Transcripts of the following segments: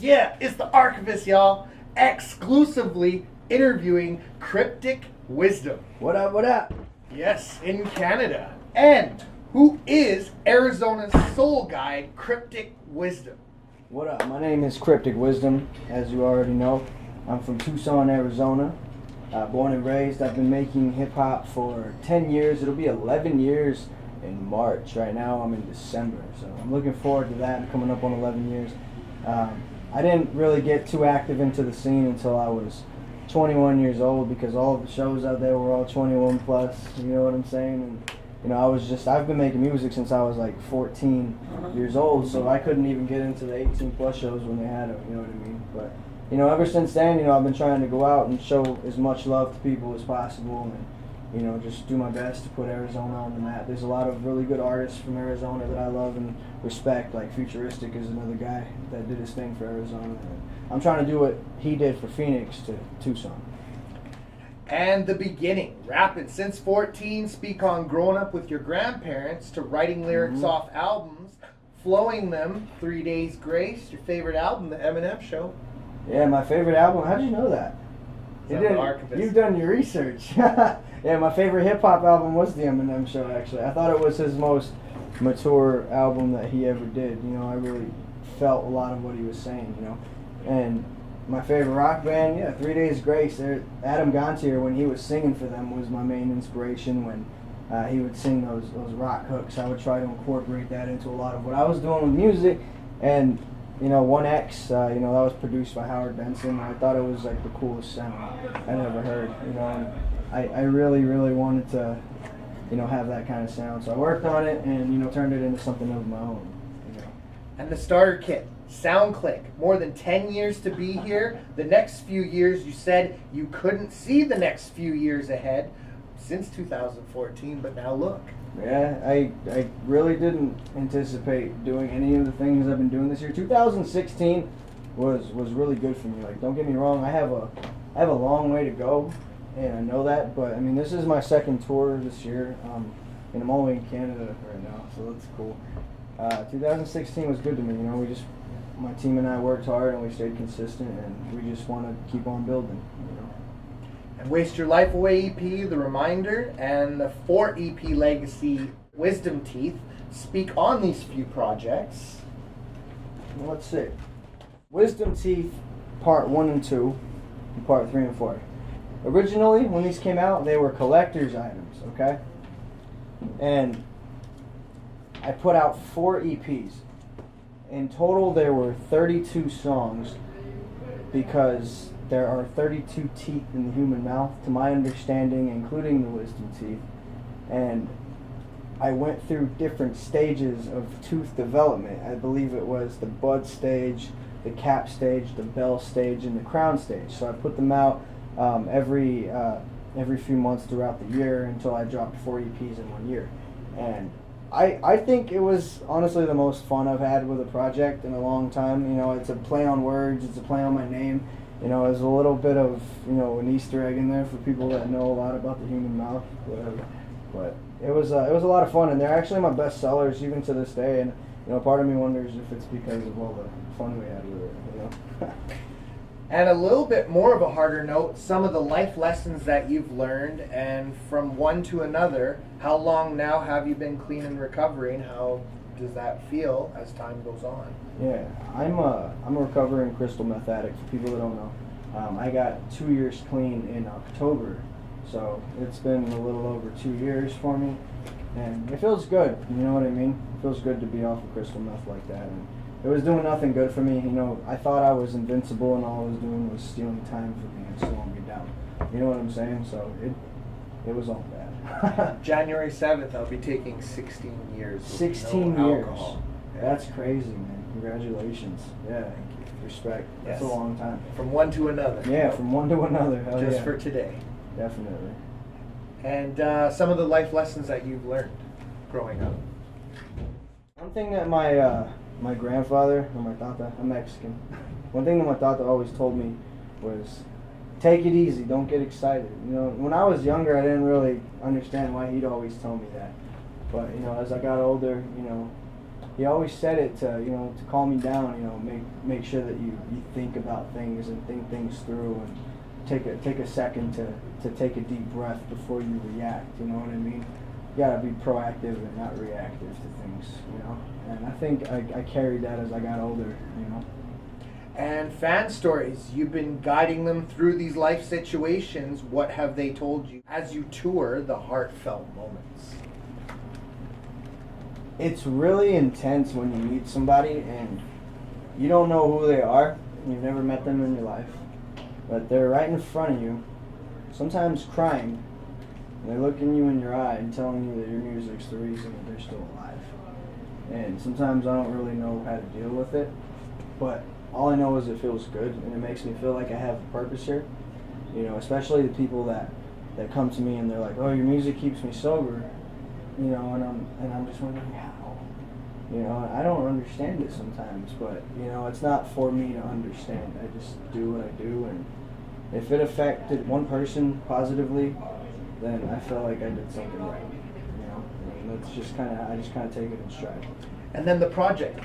Yeah, it's the Archivest, y'all. Exclusively interviewing Cryptic Wisdom. What up, what up? Yes, in Canada. And who is Arizona's soul guide, Cryptic Wisdom? What up? My name is Cryptic Wisdom, as you already know. I'm from Tucson, Arizona. Born and raised. I've been making hip-hop for 10 years. It'll be 11 years in March. Right now I'm in December, so I'm looking forward to that. I'm coming up on 11 years. I didn't really get too active into the scene until I was 21 years old because all of the shows out there were all 21 plus, you know what I'm saying? And you know, I've been making music since I was like 14 years old, so I couldn't even get into the 18 plus shows when they had them, you know what I mean? But you know, ever since then, you know, I've been trying to go out and show as much love to people as possible and, you know, just do my best to put Arizona on the map. There's a lot of really good artists from Arizona that I love and respect, like Futuristic is another guy that did his thing for Arizona. And I'm trying to do what he did for Phoenix to Tucson. And the beginning, rapping since 14, speak on growing up with your grandparents to writing lyrics off albums, flowing them, 3 Days Grace, your favorite album, The Eminem Show. Yeah, my favorite album. How did you know that? You've done your research. Yeah, my favorite hip-hop album was The Eminem Show, actually. I thought it was his most mature album that he ever did. You know, I really felt a lot of what he was saying, you know. And my favorite rock band, yeah, 3 Days Grace. Adam Gontier, when he was singing for them, was my main inspiration. When he would sing those rock hooks, I would try to incorporate that into a lot of what I was doing with music. And you know, 1X, you know, that was produced by Howard Benson. I thought it was like the coolest sound I'd ever heard, you know, and I really, really wanted to, you know, have that kind of sound. So I worked on it and, you know, turned it into something of my own, you know. And the starter kit, SoundClick, more than 10 years to be here. The next few years, you said you couldn't see the next few years ahead since 2014, but now look. Yeah, I really didn't anticipate doing any of the things I've been doing this year. 2016 was really good for me. Like, don't get me wrong, I have a long way to go, and I know that. But I mean, this is my second tour this year, and I'm only in Canada right now, so that's cool. 2016 was good to me. You know, my team and I worked hard and we stayed consistent, and we just want to keep on building. You know. And Waste Your Life Away EP, The Reminder, and the 4 EP legacy, Wisdom Teeth, speak on these few projects. Let's see. Wisdom Teeth, Part 1 and 2, and Part 3 and 4. Originally, when these came out, they were collector's items, okay? And I put out 4 EPs. In total, there were 32 songs because there are 32 teeth in the human mouth, to my understanding, including the wisdom teeth. And I went through different stages of tooth development. I believe it was the bud stage, the cap stage, the bell stage, and the crown stage. So I put them out every few months throughout the year until I dropped 4 EPs in 1 year. And I think it was honestly the most fun I've had with a project in a long time. You know, it's a play on words, it's a play on my name. You know, there's a little bit of, you know, an Easter egg in there for people that know a lot about the human mouth, whatever. But it was a lot of fun, and they're actually my best sellers even to this day. And you know, part of me wonders if it's because of all the fun we had with it. You know. And a little bit more of a harder note, some of the life lessons that you've learned, and from one to another. How long now have you been clean and recovering? How does that feel as time goes on? Yeah, I'm a recovering crystal meth addict, for people that don't know. I got 2 years clean in October, so it's been a little over 2 years for me, and it feels good, you know what I mean? It feels good to be off of crystal meth like that, and it was doing nothing good for me. You know, I thought I was invincible, and all I was doing was stealing time from me and slowing me down. You know what I'm saying? So it was all bad. January 7th, I'll be taking 16 years. 16 no years. Alcohol. Yeah. That's crazy, man. Congratulations. Yeah. Thank you. Respect. That's Yes. a long time. From one to another. Yeah, from one to another. Hell Just yeah. for today. Definitely. And some of the life lessons that you've learned growing up. One thing that my grandfather, or my tata, I'm Mexican. One thing that my tata always told me was, take it easy, don't get excited. You know, when I was younger, I didn't really understand why he'd always tell me that. But, you know, as I got older, you know, he always said it to, you know, to calm me down, you know, make sure that you think about things and think things through, and take a second to take a deep breath before you react, you know what I mean? You gotta be proactive and not reactive to things, you know? And I think I carried that as I got older, you know? And fan stories, you've been guiding them through these life situations. What have they told you as you tour the Heartfelt Moments? It's really intense when you meet somebody and you don't know who they are. You've never met them in your life, but they're right in front of you, sometimes crying, and they're looking you in your eye and telling you that your music's the reason that they're still alive. And sometimes I don't really know how to deal with it, but all I know is it feels good, and it makes me feel like I have a purpose here. You know, especially the people that come to me and they're like, "Oh, your music keeps me sober," you know, and I'm just wondering how. You know, I don't understand it sometimes, but you know, it's not for me to understand. I just do what I do, and if it affected one person positively, then I feel like I did something right. You know, and that's just I just kind of take it in stride. And then the project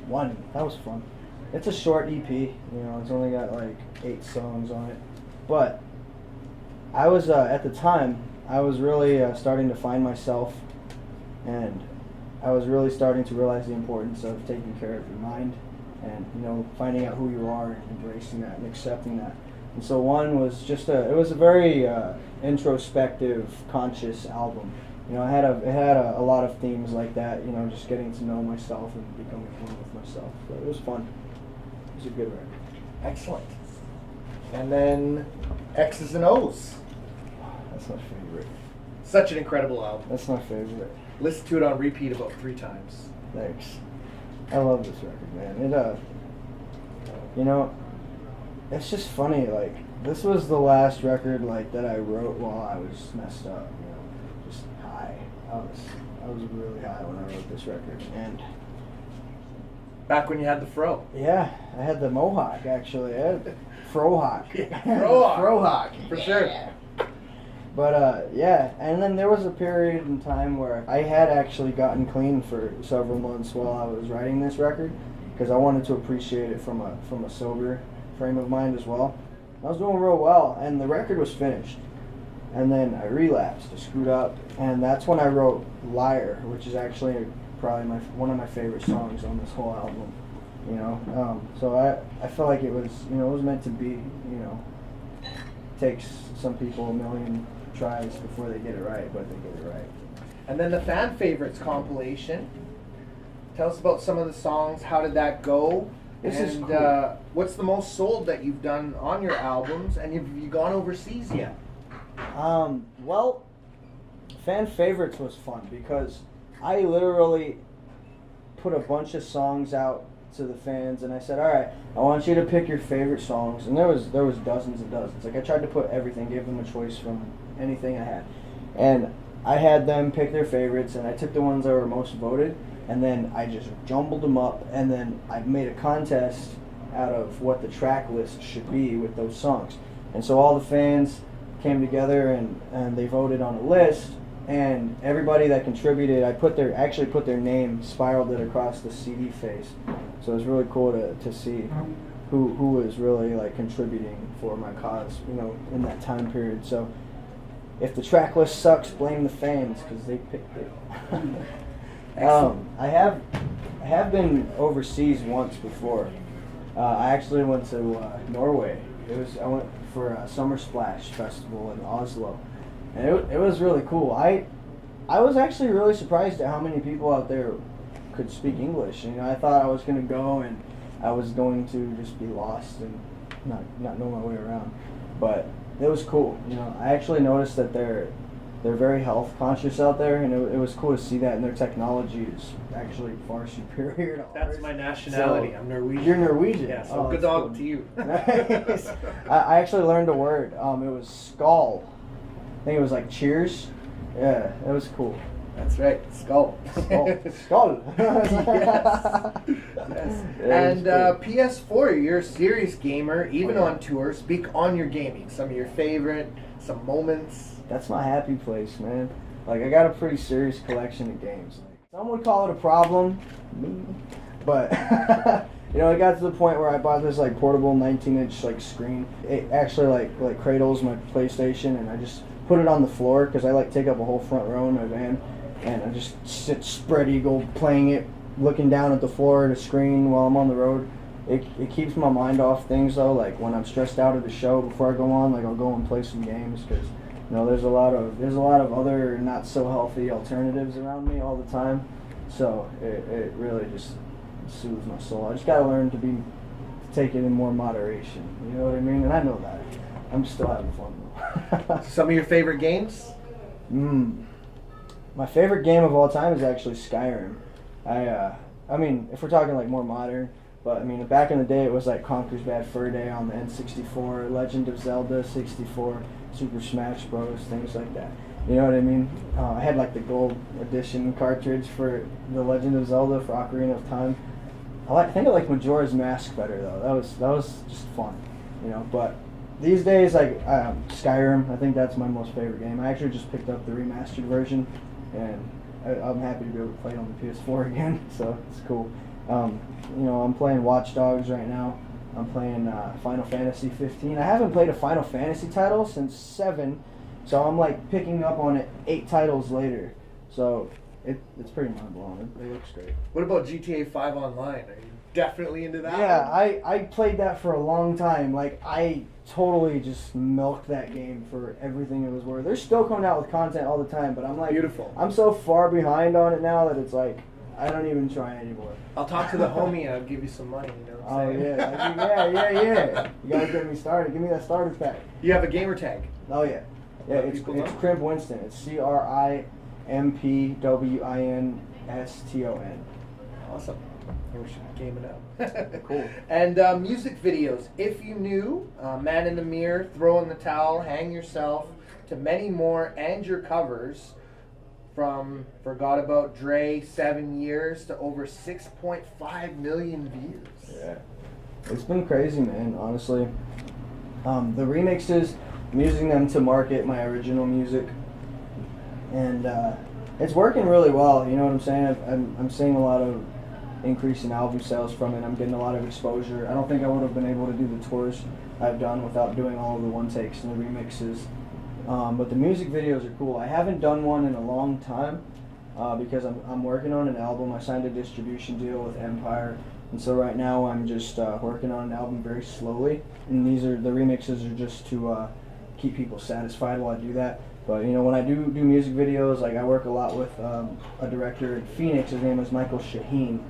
One, that was fun. It's a short EP, you know, it's only got like 8 songs on it. But I was, at the time, I was really starting to find myself, and I was really starting to realize the importance of taking care of your mind and, you know, finding out who you are and embracing that and accepting that. And so one was just it was a very introspective, conscious album. You know, it had a lot of themes like that, you know, just getting to know myself and becoming one with myself. So it was fun. It was a good record. Excellent. And then X's and O's. That's my favorite. Such an incredible album. That's my favorite. Listen to it on repeat about 3 times. Thanks. I love this record, man. It, you know, it's just funny, like, this was the last record, like, that I wrote while I was messed up, you know, just high. I was really high when I wrote this record, and Back when you had the fro. yeah, I had the mohawk, actually. I had frohawk. Frohawk. Frohawk. For sure. Yeah. But, yeah, and then there was a period in time where I had actually gotten clean for several months while I was writing this record, because I wanted to appreciate it from a sober frame of mind as well. I was doing real well, and the record was finished. And then I relapsed, I screwed up, and that's when I wrote Liar, which is actually probably one of my favorite songs on this whole album. You know, so I felt like it was, you know, it was meant to be. You know, takes some people a million tries before they get it right, but they get it right. And then the Fan Favorites compilation. Tell us about some of the songs. How did that go? This is and cool. What's the most sold that you've done on your albums? And have you gone overseas yet? Well, Fan Favorites was fun because I literally put a bunch of songs out to the fans, and I said, all right, I want you to pick your favorite songs. And there was dozens and dozens. Like, I tried to put everything, give them a choice from anything I had. And I had them pick their favorites, and I took the ones that were most voted, and then I just jumbled them up, and then I made a contest out of what the track list should be with those songs. And so all the fans came together, and they voted on a list, and everybody that contributed, I actually put their name, spiraled it across the CD face. So it was really cool to see who was really, like, contributing for my cause, you know, in that time period. So if the track list sucks, blame the fans, because they picked it. I have been overseas once before. I actually went to Norway. I went for a Summer Splash Festival in Oslo, and it was really cool. I was actually really surprised at how many people out there could speak English. You know, I thought I was going to go and I was going to just be lost and not know my way around, but it was cool. You know, I actually noticed that they're very health conscious out there, and it was cool to see that, and their technology is actually far superior to ours. That's my nationality. I'm Norwegian. You're Norwegian? Yeah, so Oh, good that's dog cool. to you. Nice. I actually learned a word. It was skull. I think it was like cheers. Yeah, it was cool. That's right, skull. Skull. Yes. Yes. And cool. PS4, you're a serious gamer, even Oh, yeah. on tour. Speak on your gaming. Some of your favorite, some moments. That's my happy place, man. Like, I got a pretty serious collection of games. Like, Some would call it a problem, but you know, it got to the point where I bought this like portable 19-inch like screen. It actually like cradles my PlayStation, and I just put it on the floor because I like take up a whole front row in my van, and I just sit spread eagle playing it, looking down at the floor at the screen while I'm on the road. It keeps my mind off things though. Like when I'm stressed out at the show, before I go on, like I'll go and play some games because you know there's a lot of other not so healthy alternatives around me all the time. So it really just soothes my soul. I just gotta learn to take it in more moderation. You know what I mean? And I know that. I'm still having fun though. Some of your favorite games? My favorite game of all time is actually Skyrim. I mean, if we're talking like more modern, but I mean, back in the day, it was like Conker's Bad Fur Day on the N64, Legend of Zelda 64, Super Smash Bros, things like that. You know what I mean? I had like the gold edition cartridge for the Legend of Zelda for Ocarina of Time. I think I like Majora's Mask better though. That was just fun, you know. But these days, like Skyrim, I think that's my most favorite game. I actually just picked up the remastered version, and I'm happy to be able to play it on the PS4 again. So it's cool. You know, I'm playing Watch Dogs right now. I'm playing Final Fantasy 15. I haven't played a Final Fantasy title since 7, so I'm like picking up on it 8 titles later. So it's pretty mind blowing. It looks great. What about GTA 5 Online? Are you definitely into that? Yeah, one? I played that for a long time. Like I totally just milked that game for everything it was worth. They're still coming out with content all the time, but I'm like, beautiful. I'm so far behind on it now that it's like I don't even try anymore. I'll talk to the homie and I'll give you some money. You know what I'm saying? Yeah. You gotta get me started. Give me that starter pack. You have a gamer tag. Oh yeah. It's Crimp Winston. It's CRIMPWINSTON. Awesome. We should game it out. Cool. And music videos. If you knew, Man in the Mirror, Throw in the Towel, Hang Yourself, to many more, and your covers. From Forgot About Dre, 7 years, to over 6.5 million views. Yeah. It's been crazy, man, honestly. The remixes, I'm using them to market my original music. And it's working really well, you know what I'm saying? I'm seeing a lot of increase in album sales from it. I'm getting a lot of exposure. I don't think I would have been able to do the tours I've done without doing all of the one takes and the remixes. But the music videos are cool. I haven't done one in a long time because I'm working on an album. I signed a distribution deal with Empire, and so right now I'm just working on an album very slowly. And the remixes are just to keep people satisfied while I do that. But you know, when I do music videos, like I work a lot with a director in Phoenix. His name is Michael Shaheen,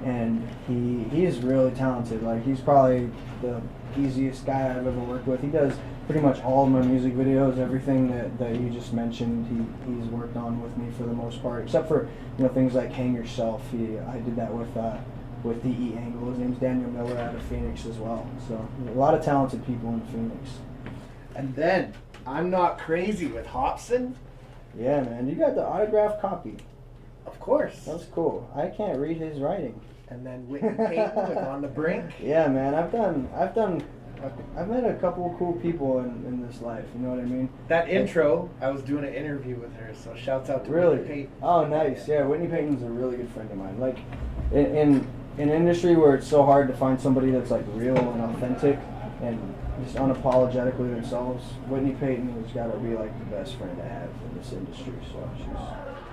and he is really talented. Like he's probably the easiest guy I've ever worked with. He does pretty much all of my music videos, everything that you just mentioned, he's worked on with me for the most part, except for things like Hang Yourself. I did that with D.E. Angle. His name's Daniel Miller out of Phoenix as well. So a lot of talented people in Phoenix. And then I'm Not Crazy with Hobson. Yeah, man, you got the autographed copy. Of course. That's cool. I can't read his writing. And then Whitney Payton with On the Brink. Yeah, man, I've met a couple of cool people in this life, you know what I mean? That intro, I was doing an interview with her, so shouts out to really? Whitney Payton. Oh, nice. Yeah, Whitney Payton's a really good friend of mine. Like, in an industry where it's so hard to find somebody that's like real and authentic and just unapologetically themselves, Whitney Payton has got to be like the best friend I have in this industry. So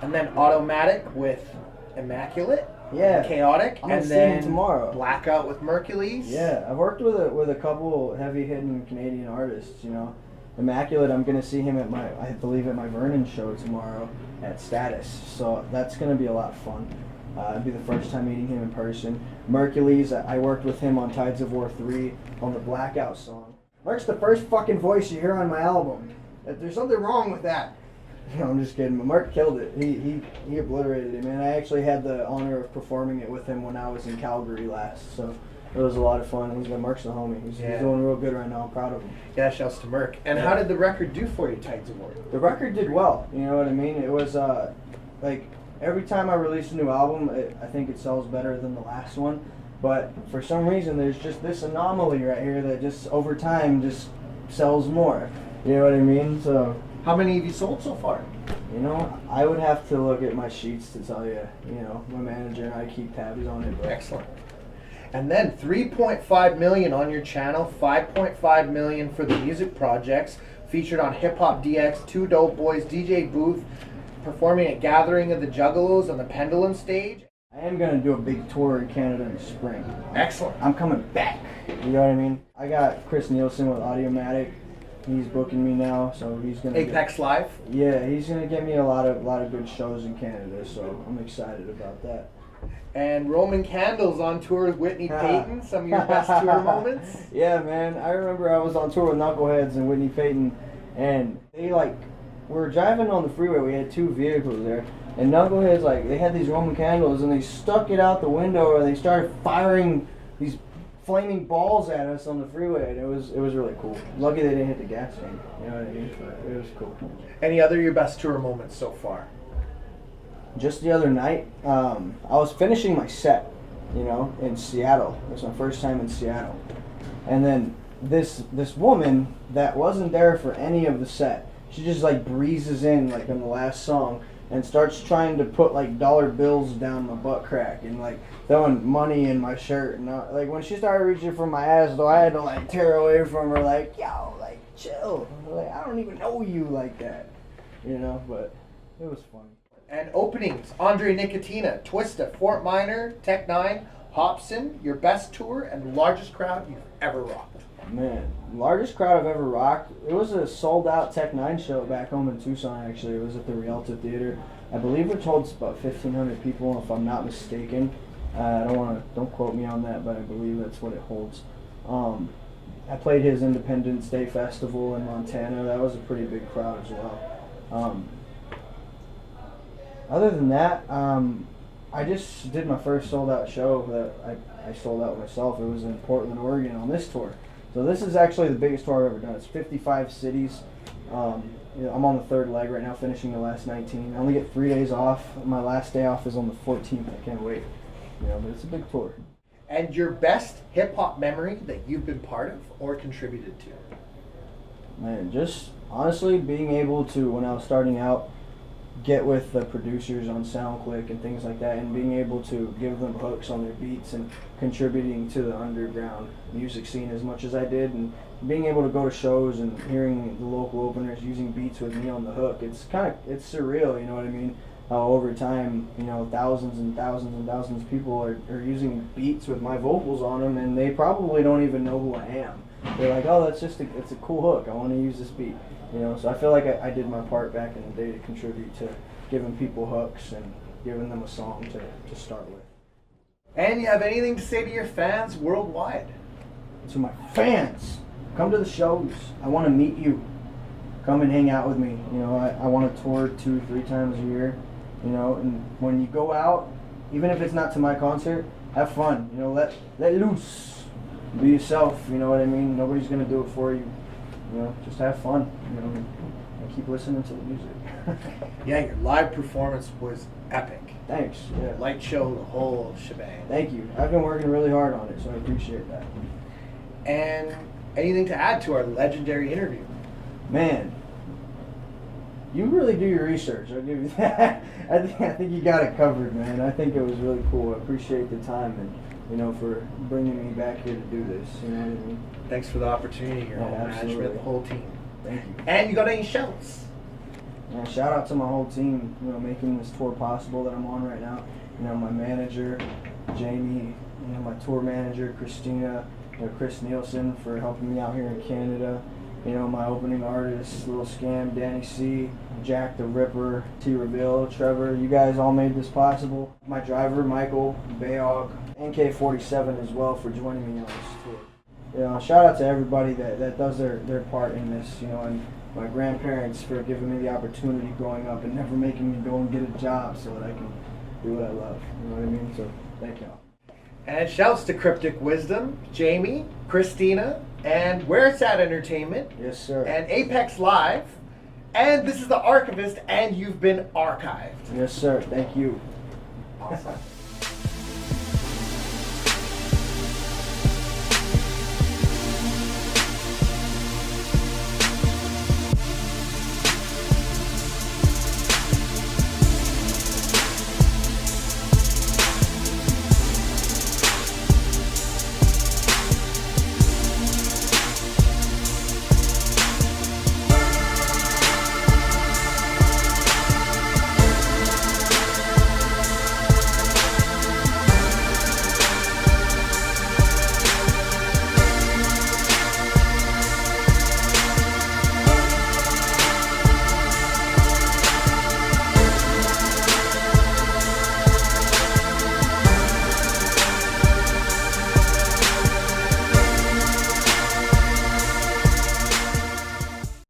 And then Automatic with Immaculate. Yeah. Chaotic. I'm and gonna see then him tomorrow. Blackout with Mercules. Yeah, I've worked with a couple heavy hitting Canadian artists, you know. Immaculate, I'm gonna see him at my my Vernon show tomorrow at Status. So that's gonna be a lot of fun. It'll be the first time meeting him in person. Mercules, I worked with him on Tides of War 3 on the Blackout song. Mark's the first fucking voice you hear on my album. There's something wrong with that. No, I'm just kidding. Mark killed it. He obliterated it, man. I actually had the honor of performing it with him when I was in Calgary last, so it was a lot of fun. Mark's the homie. He's doing real good right now. I'm proud of him. Yeah, shouts to Merc. And how did the record do for you, Tides of War? The record did well. You know what I mean? It was like every time I release a new album, I think it sells better than the last one. But for some reason, there's just this anomaly right here that just over time just sells more. You know what I mean? So. How many have you sold so far? You know, I would have to look at my sheets to tell you. You know, my manager and I keep tabs on it. But Excellent. And then 3.5 million on your channel, 5.5 million for the music projects featured on HipHop DX, Two Dope Boys, DJ Booth, performing at Gathering of the Juggalos on the Pendulum stage. I am going to do a big tour in Canada in the spring. Excellent. I'm coming back. You know what I mean? I got Chris Nielsen with Audiomatic. He's booking me now, so he's going to Apex Live. Yeah, he's going to get me a lot of good shows in Canada, so I'm excited about that. And Roman Candles on tour with Whitney Payton. Some of your best tour moments. Yeah, man. I remember I was on tour with Knuckleheads and Whitney Payton, and they we were driving on the freeway. We had two vehicles there, and Knuckleheads they had these Roman candles, and they stuck it out the window, and they started firing these flaming balls at us on the freeway, and it was really cool. Lucky they didn't hit the gas tank. You know what I mean? But it was cool. Any other your best tour moments so far? Just the other night, I was finishing my set, in Seattle. It was my first time in Seattle. And then this woman that wasn't there for any of the set, she just breezes in on the last song and starts trying to put dollar bills down my butt crack and throwing money in my shirt. And when she started reaching for my ass, though, I had to tear away from her yo, chill. I don't even know you like that, but it was funny. And openings, Andre Nicotina, Twista, Fort Minor, Tech 9, Hobson, your best tour and largest crowd you've ever rocked. Man, largest crowd I've ever rocked. It was a sold-out Tech 9 show back home in Tucson, actually. It was at the Rialto Theater. I believe it holds about 1,500 people, if I'm not mistaken. Don't quote me on that, but I believe that's what it holds. I played his Independence Day Festival in Montana. That was a pretty big crowd as well. Other than that, I just did my first sold-out show that I sold out myself. It was in Portland, Oregon on this tour. So this is actually the biggest tour I've ever done. It's 55 cities. I'm on the third leg right now, finishing the last 19. I only get 3 days off. My last day off is on the 14th. I can't wait. But it's a big tour. And your best hip-hop memory that you've been part of or contributed to? Man, just honestly being able to, when I was starting out, get with the producers on SoundClick and things like that, and being able to give them hooks on their beats and contributing to the underground music scene as much as I did, and being able to go to shows and hearing the local openers using beats with me on the hook. It's surreal, you know what I mean? How over time, thousands and thousands and thousands of people are using beats with my vocals on them, and they probably don't even know who I am. They're like, oh, it's a cool hook. I want to use this beat. So I feel like I did my part back in the day to contribute to giving people hooks and giving them a song to start with. And you have anything to say to your fans worldwide? To my fans, come to the shows. I want to meet you. Come and hang out with me. I want to tour 2-3 times a year. And when you go out, even if it's not to my concert, have fun. Let loose. Be yourself. You know what I mean? Nobody's gonna do it for you. Just have fun, and keep listening to the music. Yeah, your live performance was epic. Thanks. Yeah. Light show, the whole shebang. Thank you. I've been working really hard on it, so I appreciate that. And anything to add to our legendary interview? Man, you really do your research. I'll give you that. I think you got it covered, man. I think it was really cool. I appreciate the time and for bringing me back here to do this. You know what I mean? Thanks for the opportunity here, whole management, the whole team. Thank you. And you got any shouts? Yeah, shout out to my whole team, making this tour possible that I'm on right now. My manager, Jamie, my tour manager, Christina, Chris Nielsen for helping me out here in Canada. My opening artists, Little Scam, Danny C, Jack the Ripper, T. Reveal, Trevor. You guys all made this possible. My driver, Michael, Bayog, NK47 as well for joining me on this tour. Shout out to everybody that does their part in this, and my grandparents for giving me the opportunity growing up and never making me go and get a job so that I can do what I love. You know what I mean? So thank y'all. And shouts to Cryptic Wisdom, Jamie, Christina, and Where It's At Entertainment. Yes, sir. And Apex Live. And this is the Archivest, and you've been archived. Yes, sir. Thank you. Awesome.